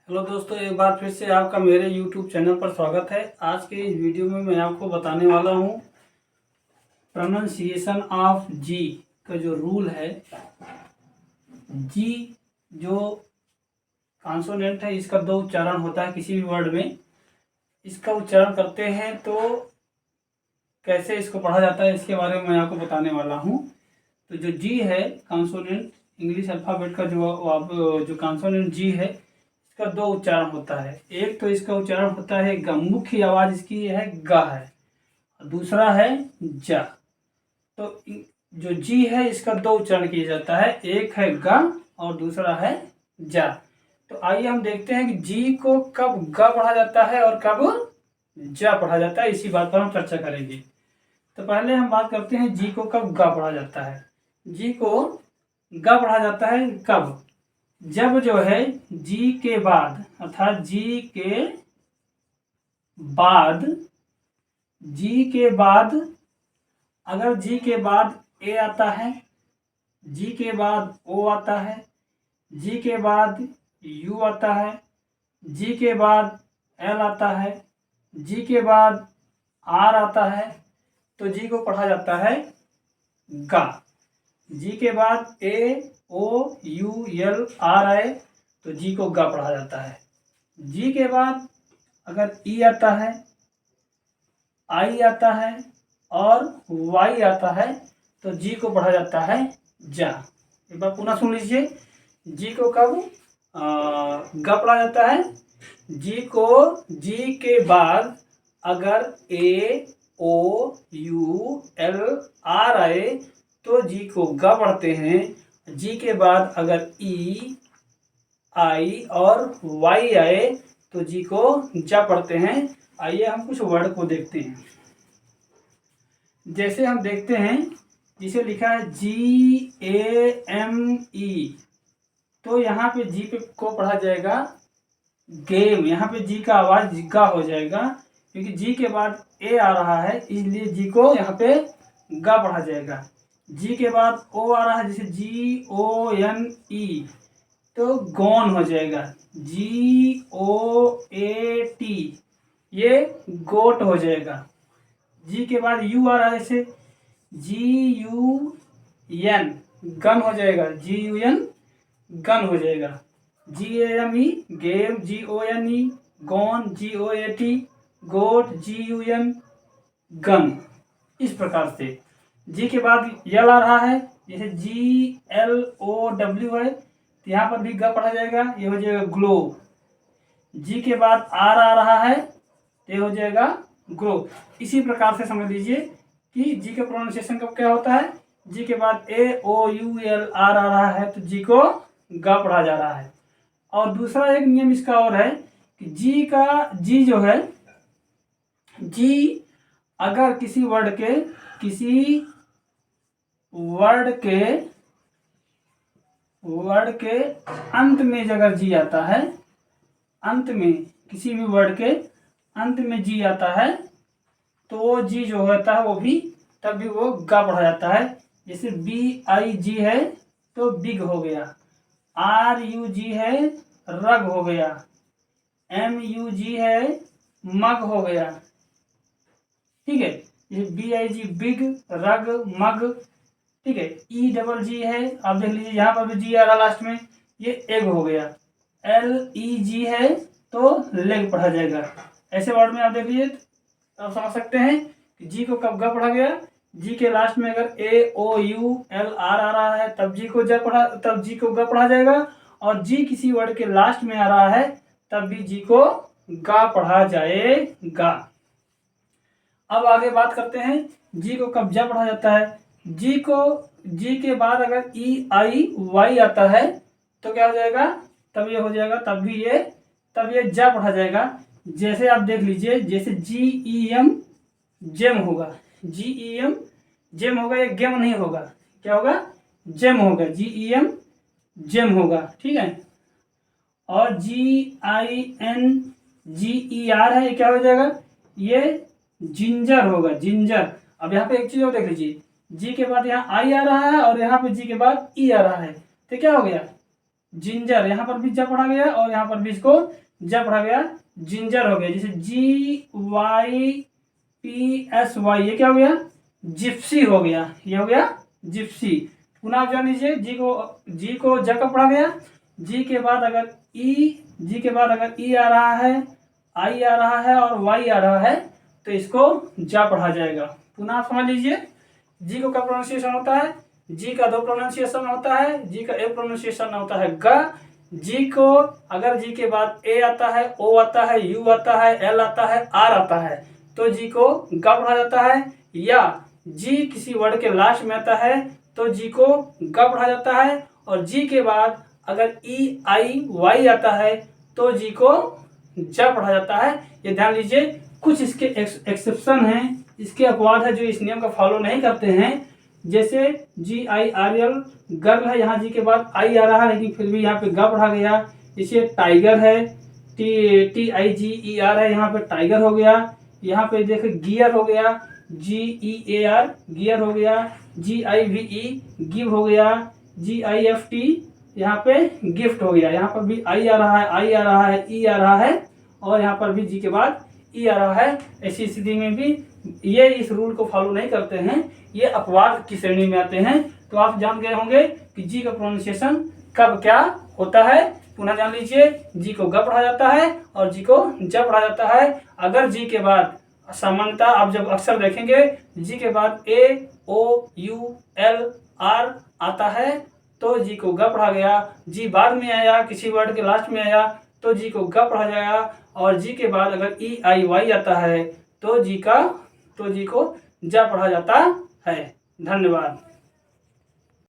Hello दोस्तों, एक बार फिर से आपका मेरे YouTube चैनल पर स्वागत है। आज के इस वीडियो में मैं आपको बताने वाला हूँ प्रोनाउंसिएशन ऑफ जी का जो रूल है। जी जो कॉन्सोनेंट है, इसका दो उच्चारण होता है किसी भी वर्ड में। इसका उच्चारण करते हैं तो कैसे इसको पढ़ा जाता है, इसके बारे में मैं आपको बताने वाला हूँ। तो जो जी है कॉन्सोनेंट, इंग्लिश अल्फ़ाबेट का जो कॉन्सोनेंट जी है, इसका दो उच्चारण होता है। एक तो इसका उच्चारण होता है ग, मुख्य आवाज इसकी है ग है, दूसरा है जा। तो जो जी है इसका दो उच्चारण किया जाता है, एक है ग और दूसरा है जा। तो आइए हम देखते हैं कि जी को कब ग पढ़ा जाता है और कब जा पढ़ा जाता है, इसी बात पर हम चर्चा करेंगे। तो पहले हम बात करते हैं जी को कब ग पढ़ा जाता है। जी को ग पढ़ा जाता है कब? जब जो है जी के बाद, अर्थात जी के बाद अगर जी के बाद ए आता है, जी के बाद ओ आता है, जी के बाद यू आता है, जी के बाद एल आता है, जी के बाद आर आता है, तो जी को पढ़ा जाता है गा। जी के बाद ए ओ यू एल आर आए तो जी को गा पढ़ा जाता है। जी के बाद अगर ई आता है, आई आता है और वाई आता है तो जी को पढ़ा जाता है जा। एक बार पुनः सुन लीजिए, जी को कब ग पढ़ा जाता है? जी को जी के बाद अगर ए ओ यू एल आर आए तो जी को ग पढ़ते हैं। जी के बाद अगर ई आई और वाई आए तो जी को जा पढ़ते हैं। आइए हम कुछ वर्ड को देखते हैं। जैसे हम देखते हैं, जिसे लिखा है GAME, तो यहाँ पे जी पे को पढ़ा जाएगा गेम। यहाँ पे जी का आवाज गा हो जाएगा, क्योंकि जी के बाद ए आ रहा है, इसलिए जी को यहाँ पे गा पढ़ा जाएगा। जी के बाद ओ आ रहा है, जैसे GONE, तो गॉन हो जाएगा। GOAT, ये गोट हो जाएगा। जी के बाद यू आ रहा है, जैसे GUN, गन हो जाएगा। GUN, गन हो जाएगा। GAME, game. GONE, gone. GOAT, गोट। GUN, gun. इस प्रकार से जी के बाद यल आ रहा है, जैसे GLOW है, तो यहाँ पर भी ग पढ़ा जाएगा, ये हो जाएगा ग्लो। जी के बाद आर आ रहा है तो ये हो जाएगा ग्रो। इसी प्रकार से समझ लीजिए कि जी का प्रोनाउंसिएशन कब क्या होता है। जी के बाद AOUL आर आ रहा है तो जी को ग पढ़ा जा रहा है। और दूसरा एक नियम इसका और है कि जी जो है, जी अगर किसी वर्ड के अंत में अगर जी आता है, अंत में किसी भी वर्ड के अंत में जी आता है तो वो जी जो होता है वो भी तब भी वो गा पढ़ा जाता है। जैसे BIG है तो बिग हो गया, RUG है रग हो गया, MUG है मग हो गया। ठीक है, जैसे BIG बिग, रग, मग। ठीक है, EGG है, आप देख लीजिए यहाँ पर भी जी आ रहा लास्ट में, ये एग हो गया। LEG है तो लेग पढ़ा जाएगा। ऐसे वर्ड में आप देख लीजिए, आप समझ सकते हैं कि जी को कब ग पढ़ा गया। जी के लास्ट में अगर AOUL आर आ रहा है तब जी को ग पढ़ा जाएगा, और जी किसी वर्ड के लास्ट में आ रहा है तब भी जी को गा पढ़ा जाएगा। अब आगे बात करते हैं जी को कब जा पढ़ा जाता है। जी के बाद अगर EIY आता है तो क्या हो जाएगा, तब ये हो जाएगा, तब ये जा पढ़ा जाएगा। जैसे आप देख लीजिए, जैसे GEM जेम होगा, GEM जेम होगा, ये गेम नहीं होगा, क्या होगा, जेम होगा। GEM जेम होगा। ठीक है, और GINGER है, ये क्या हो जाएगा, ये जिंजर होगा, जिंजर। अब यहाँ पे एक चीज और देख लीजिए, जी के बाद यहाँ आई आ रहा है और यहाँ पे जी के बाद ई आ रहा है, तो क्या हो गया, जिंजर, यहाँ पर भी ज पढ़ा गया और यहाँ पर भी इसको ज पढ़ा गया, जिंजर हो गया। जैसे GYPSY, ये क्या हो गया, जिप्सी हो गया, ये हो गया जिप्सी। पुनः आप जान लीजिए जी को ज का पढ़ा गया, जी के बाद अगर ई आ रहा है, आई आ रहा है और वाई आ रहा है तो इसको जा पढ़ा जाएगा। पुनः आप समझ लीजिए जी को क्या प्रोनाउंसिएशन होता है, जी का 2 प्रोनाउंसिएशन होता है, जी का एक प्रोनाउंसिएशन होता है ग। जी को अगर जी के बाद ए आता है, ओ आता है, यू आता है, एल आता है, आर आता है तो जी को ग पढ़ा जाता है। या जी किसी वर्ड के लास्ट में आता है तो जी को ग पढ़ा जाता है। और जी के बाद अगर ई आई वाई आता है तो जी को ज पढ़ा जाता है। ये ध्यान लीजिए, कुछ इसके एक्सेप्शन हैं, इसके अपवाद है जो इस नियम का फॉलो नहीं करते हैं। जैसे GIRL गर्ल है, यहाँ जी के बाद आई आ रहा है लेकिन फिर भी यहाँ पे ग पढ़ा गया। इसे टाइगर है, TIGER है, यहाँ पे टाइगर हो गया। यहाँ पे देखो गियर हो गया, GEAR गियर हो गया। GIVE गिव हो गया। GIFT यहाँ पे गिफ्ट हो गया। यहाँ पर भी आई आ रहा है, आई आ रहा है, ई आ रहा है और यहाँ पर भी जी के बाद ई आ रहा है। ऐसी स्थिति में भी ये इस रूल को फॉलो नहीं करते हैं, ये अपवाद की श्रेणी में आते हैं। तो आप जान गए होंगे कि जी का प्रोनाउंसिएशन कब क्या होता है। पुनः जान लीजिए, जी को ग पढ़ा जाता है और जी को ज पढ़ा जाता है। अगर जी के बाद सामान्यतः आप जब अक्सर देखेंगे जी के बाद ए, ओ, यू, एल, आर आता है तो जी को ग पढ़ा गया। जी बाद में आया, किसी वर्ड के लास्ट में आया तो जी को ग पढ़ा जाएगा। और जी के बाद अगर ई आई वाई आता है तो जी को ज पढ़ा जाता है। धन्यवाद।